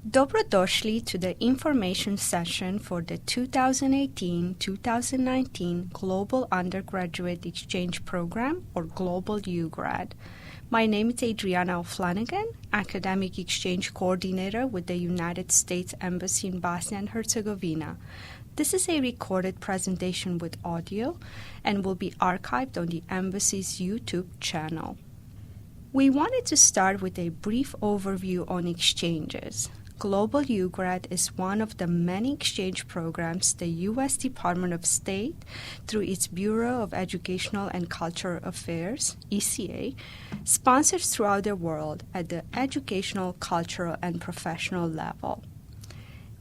Dobrodošli to the information session for the 2018-2019 Global Undergraduate Exchange Program, or Global UGRAD. My name is Adriana O'Flanagan, Academic Exchange Coordinator with the United States Embassy in Bosnia and Herzegovina. This is a recorded presentation with audio and will be archived on the Embassy's YouTube channel. We wanted to start with a brief overview on exchanges. Global UGRAD is one of the many exchange programs the U.S. Department of State, through its Bureau of Educational and Cultural Affairs, ECA, sponsors throughout the world at the educational, cultural, and professional level.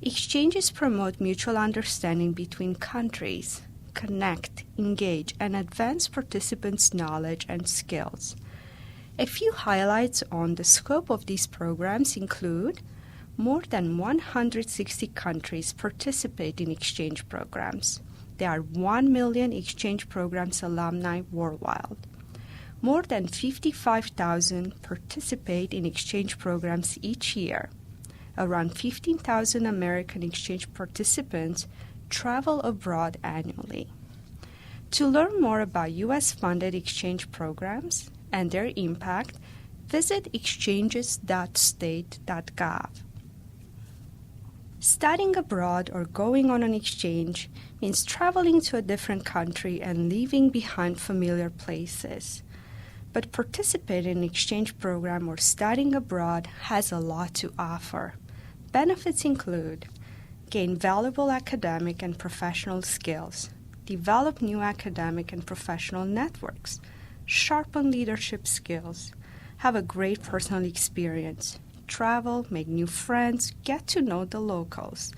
Exchanges promote mutual understanding between countries, connect, engage, and advance participants' knowledge and skills. A few highlights on the scope of these programs include more than 160 countries participate in exchange programs. There are 1 million exchange programs alumni worldwide. More than 55,000 participate in exchange programs each year. Around 15,000 American exchange participants travel abroad annually. To learn more about U.S.-funded exchange programs and their impact, visit exchanges.state.gov. Studying abroad or going on an exchange means traveling to a different country and leaving behind familiar places. But participating in an exchange program or studying abroad has a lot to offer. Benefits include gain valuable academic and professional skills, develop new academic and professional networks, sharpen leadership skills, have a great personal experience, travel, make new friends, get to know the locals,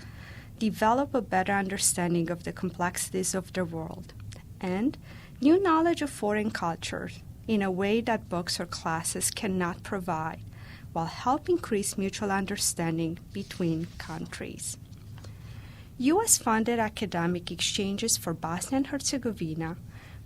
develop a better understanding of the complexities of the world, and new knowledge of foreign cultures in a way that books or classes cannot provide, while help increase mutual understanding between countries. U.S.-funded academic exchanges for Bosnia and Herzegovina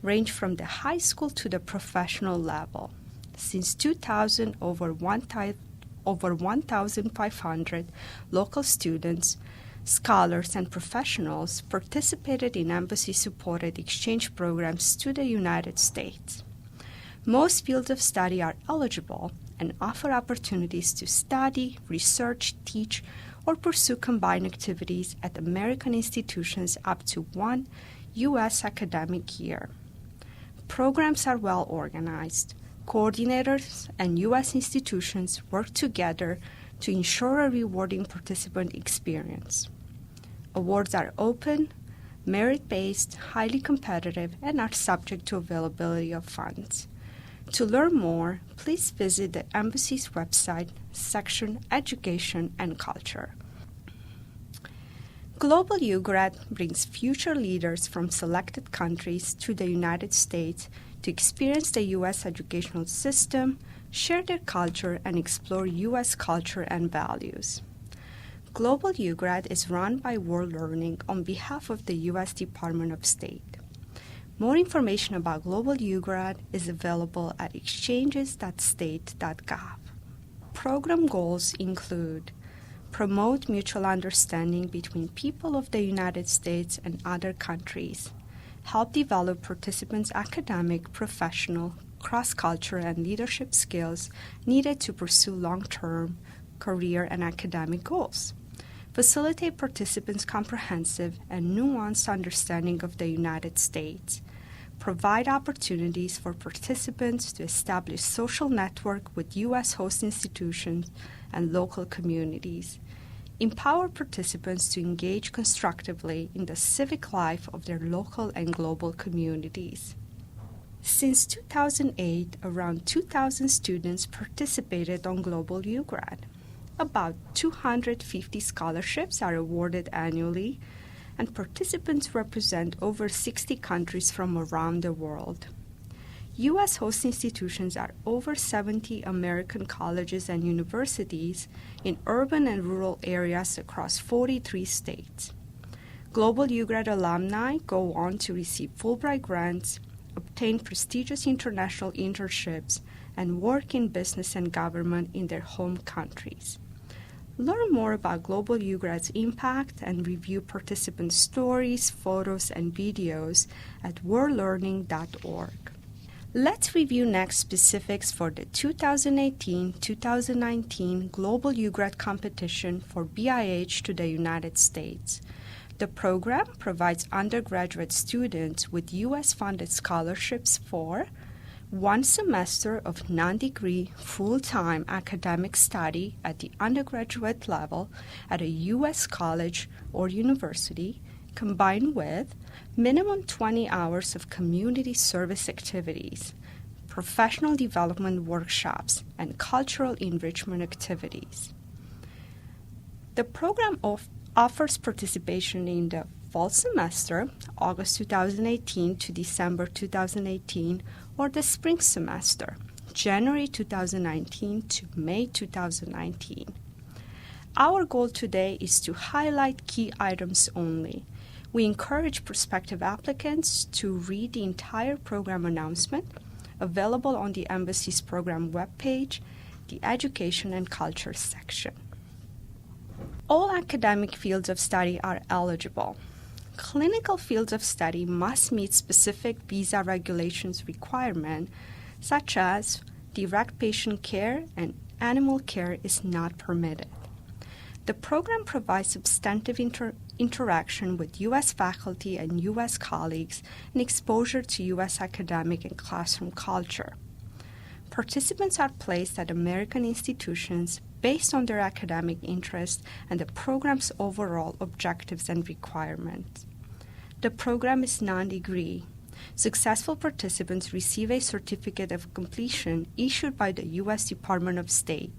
range from the high school to the professional level. Since 2000, over 1,500 local students, scholars, and professionals participated in embassy-supported exchange programs to the United States. Most fields of study are eligible and offer opportunities to study, research, teach, or pursue combined activities at American institutions up to 1 U.S. academic year. Programs are well organized. Coordinators and U.S. institutions work together to ensure a rewarding participant experience. Awards are open, merit-based, highly competitive, and are subject to availability of funds. To learn more, please visit the Embassy's website, section Education and Culture. Global UGRAD brings future leaders from selected countries to the United States to experience the U.S. educational system, share their culture, and explore U.S. culture and values. Global UGRAD is run by World Learning on behalf of the U.S. Department of State. More information about Global UGRAD is available at exchanges.state.gov. Program goals include promote mutual understanding between people of the United States and other countries, help develop participants' academic, professional, cross-cultural, and leadership skills needed to pursue long-term career and academic goals, facilitate participants' comprehensive and nuanced understanding of the United States, provide opportunities for participants to establish social network with U.S. host institutions and local communities, empower participants to engage constructively in the civic life of their local and global communities. Since 2008, around 2,000 students participated on Global UGRAD. About 250 scholarships are awarded annually, and participants represent over 60 countries from around the world. U.S. host institutions are over 70 American colleges and universities in urban and rural areas across 43 states. Global UGRAD alumni go on to receive Fulbright grants, obtain prestigious international internships, and work in business and government in their home countries. Learn more about Global UGRAD's impact and review participant stories, photos, and videos at worldlearning.org. Let's review next specifics for the 2018-2019 Global UGRAD competition for BIH to the United States. The program provides undergraduate students with U.S.-funded scholarships for 1 semester of non-degree, full-time academic study at the undergraduate level at a U.S. college or university, combined with minimum 20 hours of community service activities, professional development workshops, and cultural enrichment activities. The program offers participation in the fall semester, August 2018 to December 2018, or the spring semester, January 2019 to May 2019. Our goal today is to highlight key items only. We encourage prospective applicants to read the entire program announcement available on the Embassy's program webpage, the Education and Culture section. All academic fields of study are eligible. Clinical fields of study must meet specific visa regulations requirements, such as direct patient care and animal care is not permitted. The program provides substantive interaction with U.S. faculty and U.S. colleagues and exposure to U.S. academic and classroom culture. Participants are placed at American institutions based on their academic interests and the program's overall objectives and requirements. The program is non-degree. Successful participants receive a certificate of completion issued by the U.S. Department of State.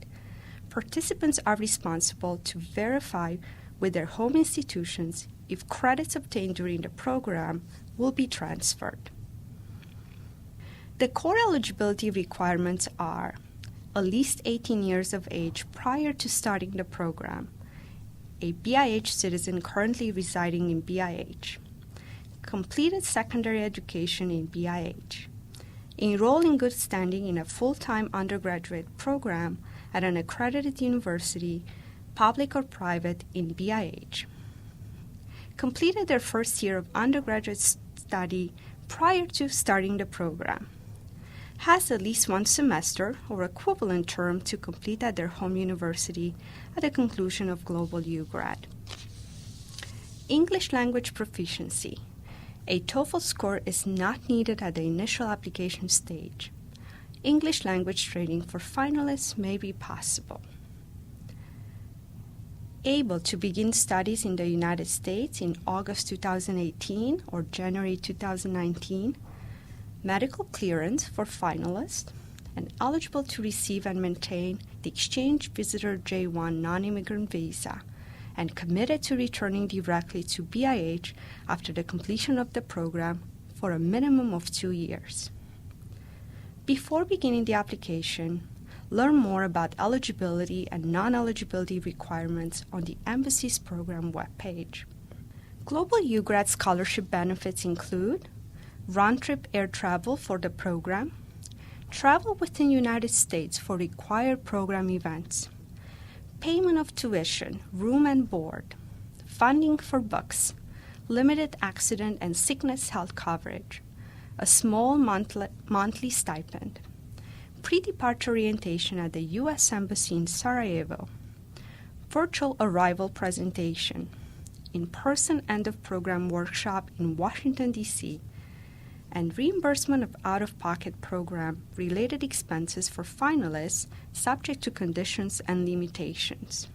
Participants are responsible to verify with their home institutions if credits obtained during the program will be transferred. The core eligibility requirements are at least 18 years of age prior to starting the program, a BIH citizen currently residing in BIH, completed secondary education in BIH, enroll in good standing in a full-time undergraduate program at an accredited university, public or private, in BIH, completed their first year of undergraduate study prior to starting the program, has at least 1 semester or equivalent term to complete at their home university at the conclusion of Global UGRAD. English language proficiency. A TOEFL score is not needed at the initial application stage. English language training for finalists may be possible. Able to begin studies in the United States in August 2018 or January 2019, medical clearance for finalists, and eligible to receive and maintain the Exchange Visitor J1 non-immigrant visa, and committed to returning directly to BIH after the completion of the program for a minimum of 2 years. Before beginning the application, learn more about eligibility and non-eligibility requirements on the Embassy's program webpage. Global UGRAD scholarship benefits include round-trip air travel for the program, travel within the United States for required program events, payment of tuition, room and board, funding for books, limited accident and sickness health coverage, a small monthly stipend, pre-departure orientation at the U.S. Embassy in Sarajevo, virtual arrival presentation, in-person end-of-program workshop in Washington, D.C., and reimbursement of out-of-pocket program-related expenses for finalists subject to conditions and limitations.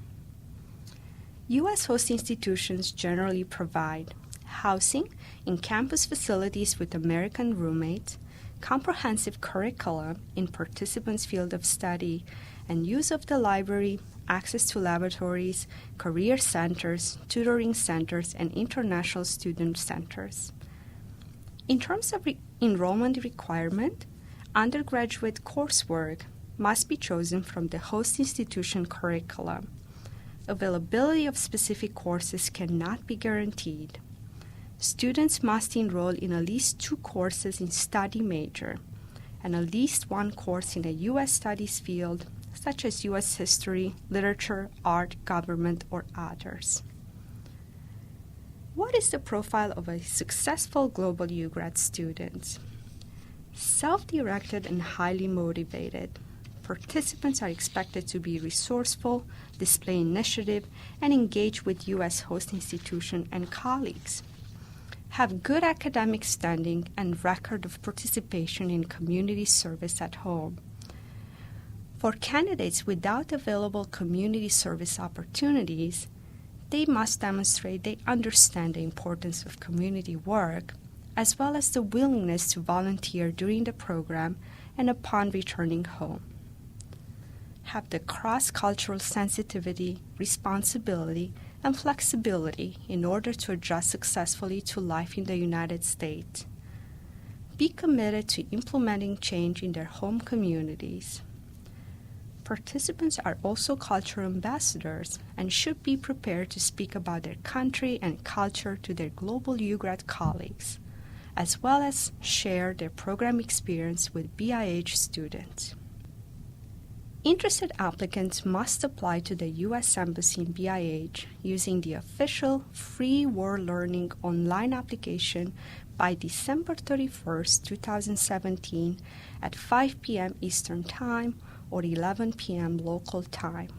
U.S. host institutions generally provide housing in campus facilities with American roommates, comprehensive curriculum in participants' field of study, and use of the library, access to laboratories, career centers, tutoring centers, and international student centers. In terms of enrollment requirement, undergraduate coursework must be chosen from the host institution curriculum. Availability of specific courses cannot be guaranteed. Students must enroll in at least 2 courses in study major and at least 1 course in a U.S. studies field, such as U.S. history, literature, art, government, or others. What is the profile of a successful global UGRAD student? Self-directed and highly motivated. Participants are expected to be resourceful, display initiative, and engage with U.S. host institution and colleagues. Have good academic standing and record of participation in community service at home. For candidates without available community service opportunities, they must demonstrate they understand the importance of community work, as well as the willingness to volunteer during the program and upon returning home. Have the cross-cultural sensitivity, responsibility, and flexibility in order to adjust successfully to life in the United States. Be committed to implementing change in their home communities. Participants are also cultural ambassadors and should be prepared to speak about their country and culture to their global UGRAD colleagues, as well as share their program experience with BIH students. Interested applicants must apply to the U.S. Embassy in BIH using the official Free World Learning online application by December 31, 2017 at 5 p.m. Eastern Time or 11 p.m. local time.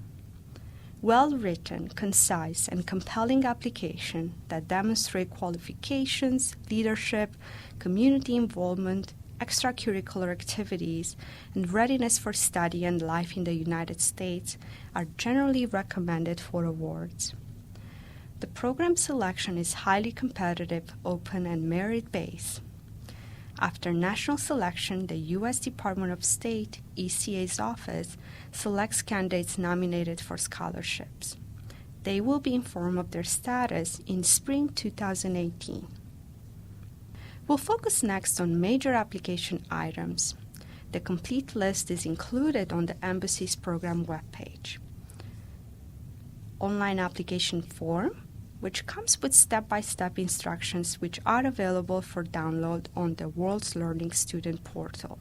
Well-written, concise, and compelling application that demonstrate qualifications, leadership, community involvement, extracurricular activities, and readiness for study and life in the United States are generally recommended for awards. The program selection is highly competitive, open, and merit-based. After national selection, the U.S. Department of State, ECA's office, selects candidates nominated for scholarships. They will be informed of their status in spring 2018. We'll focus next on major application items. The complete list is included on the Embassy's program webpage. Online application form, which comes with step-by-step instructions which are available for download on the World's Learning Student Portal.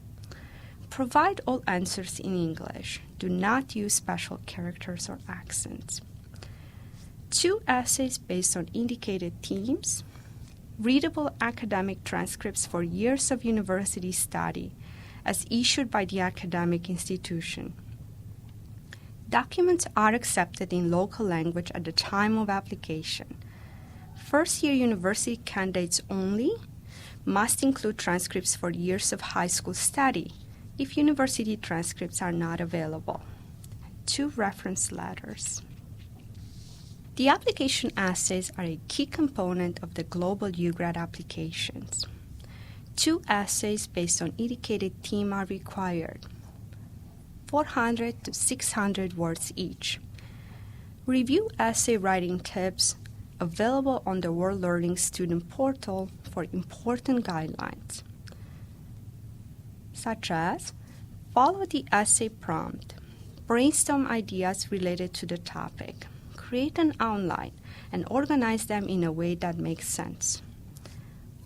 Provide all answers in English. Do not use special characters or accents. 2 essays based on indicated themes. Readable academic transcripts for years of university study as issued by the academic institution. Documents are accepted in local language at the time of application. First-year university candidates only must include transcripts for years of high school study if university transcripts are not available. 2 reference letters. The application essays are a key component of the global UGRAD applications. 2 essays based on indicated theme are required, 400 to 600 words each. Review essay writing tips available on the World Learning Student Portal for important guidelines, such as follow the essay prompt, brainstorm ideas related to the topic, create an outline, and organize them in a way that makes sense.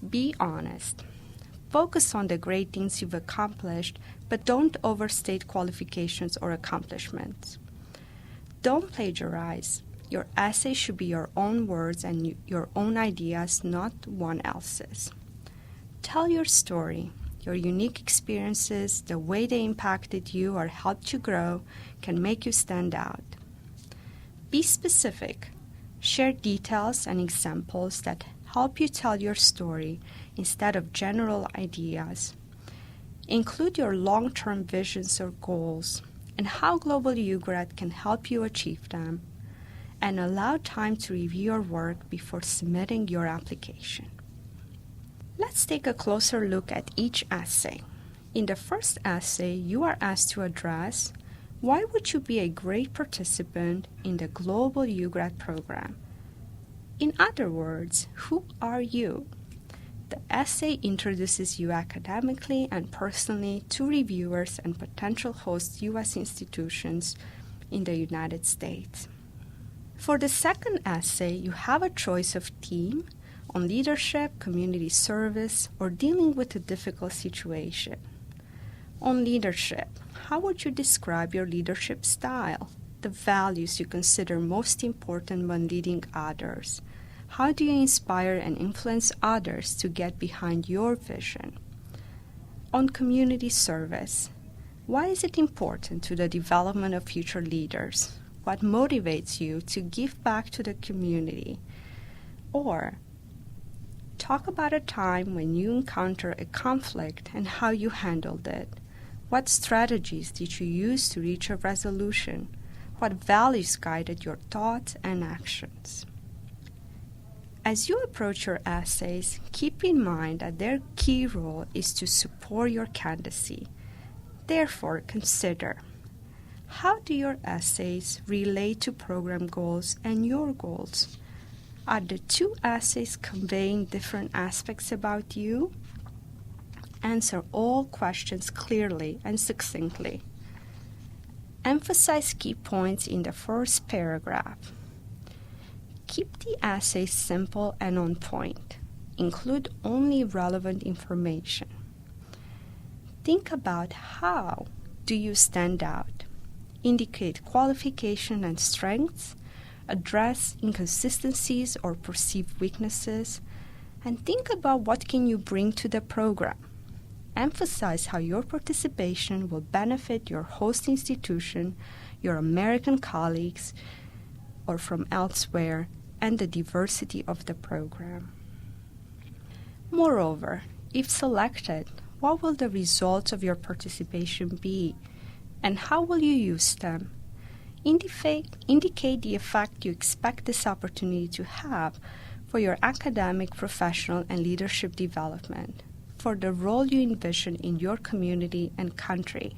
Be honest. Focus on the great things you've accomplished, but don't overstate qualifications or accomplishments. Don't plagiarize. Your essay should be your own words and your own ideas, not one else's. Tell your story. Your unique experiences, the way they impacted you or helped you grow, can make you stand out. Be specific. Share details and examples that help you tell your story instead of general ideas. Include your long-term visions or goals and how Global UGRAD can help you achieve them, and allow time to review your work before submitting your application. Let's take a closer look at each essay. In the first essay, you are asked to address why would you be a great participant in the Global UGRAD program? In other words, who are you? The essay introduces you academically and personally to reviewers and potential host U.S. institutions in the United States. For the second essay, you have a choice of theme on leadership, community service, or dealing with a difficult situation. On leadership, how would you describe your leadership style? The values you consider most important when leading others. How do you inspire and influence others to get behind your vision? On community service, why is it important to the development of future leaders? What motivates you to give back to the community? Or talk about a time when you encountered a conflict and how you handled it. What strategies did you use to reach a resolution? What values guided your thoughts and actions? As you approach your essays, keep in mind that their key role is to support your candidacy. Therefore, consider, how do your essays relate to program goals and your goals? Are the two essays conveying different aspects about you? Answer all questions clearly and succinctly. Emphasize key points in the first paragraph. Keep the essay simple and on point. Include only relevant information. Think about how do you stand out. Indicate qualification and strengths. Address inconsistencies or perceived weaknesses. And think about what can you bring to the program. Emphasize how your participation will benefit your host institution, your American colleagues, or from elsewhere, and the diversity of the program. Moreover, if selected, what will the results of your participation be, and how will you use them? Indicate the effect you expect this opportunity to have for your academic, professional, and leadership development, for the role you envision in your community and country.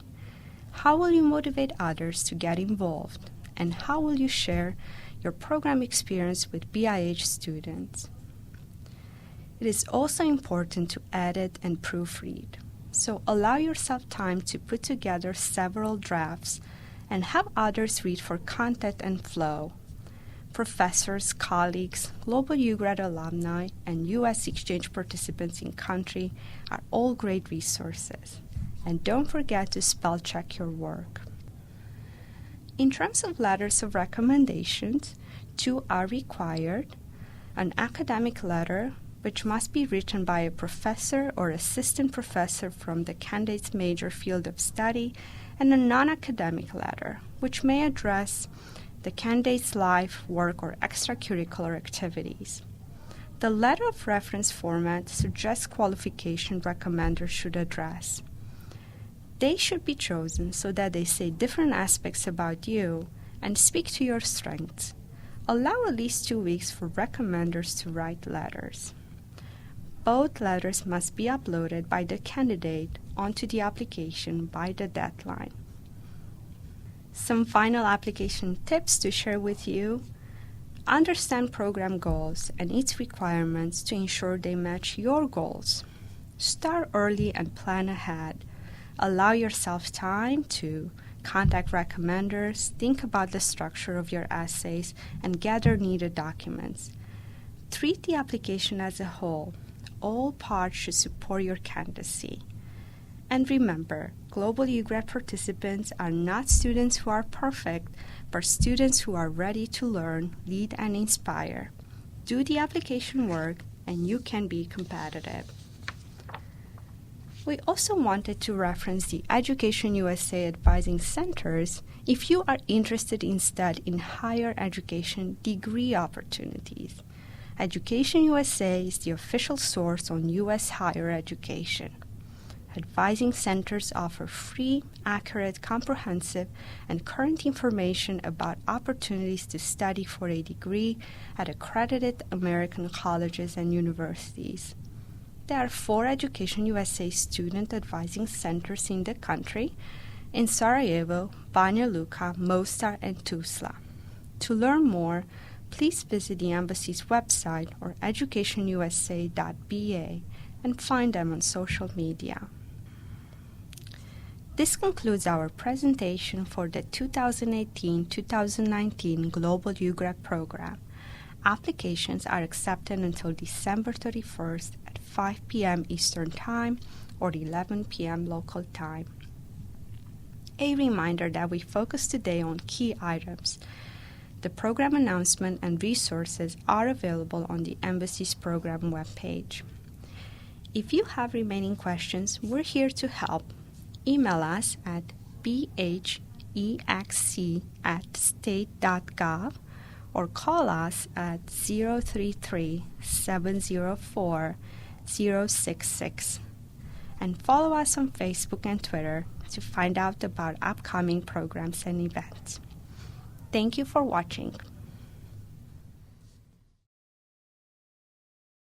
How will you motivate others to get involved, and how will you share your program experience with BIH students? It is also important to edit and proofread, so allow yourself time to put together several drafts and have others read for content and flow. Professors, colleagues, global UGRAD alumni, and U.S. exchange participants in country are all great resources. And don't forget to spell check your work. In terms of letters of recommendations, 2 are required: an academic letter, which must be written by a professor or assistant professor from the candidate's major field of study, and a non-academic letter, which may address the candidate's life, work, or extracurricular activities. The letter of reference format suggests qualification recommenders should address. They should be chosen so that they say different aspects about you and speak to your strengths. Allow at least 2 weeks for recommenders to write letters. Both letters must be uploaded by the candidate onto the application by the deadline. Some final application tips to share with you. Understand program goals and its requirements to ensure they match your goals. Start early and plan ahead. Allow yourself time to contact recommenders, think about the structure of your essays, and gather needed documents. Treat the application as a whole. All parts should support your candidacy. And remember, Global UGRAD participants are not students who are perfect, but students who are ready to learn, lead, and inspire. Do the application work, and you can be competitive. We also wanted to reference the Education USA Advising Centers if you are interested instead in higher education degree opportunities. Education USA is the official source on U.S. higher education. Advising centers offer free, accurate, comprehensive, and current information about opportunities to study for a degree at accredited American colleges and universities. There are 4 Education USA student advising centers in the country, in Sarajevo, Banja Luka, Mostar, and Tuzla. To learn more, please visit the embassy's website or educationusa.ba and find them on social media. This concludes our presentation for the 2018-2019 Global UGRAD program. Applications are accepted until December 31st at 5 p.m. Eastern Time or 11 p.m. local time. A reminder that we focus today on key items. The program announcement and resources are available on the Embassy's program webpage. If you have remaining questions, we're here to help. Email us at bhexc@state.gov or call us at 033-704-066. And follow us on Facebook and Twitter to find out about upcoming programs and events. Thank you for watching.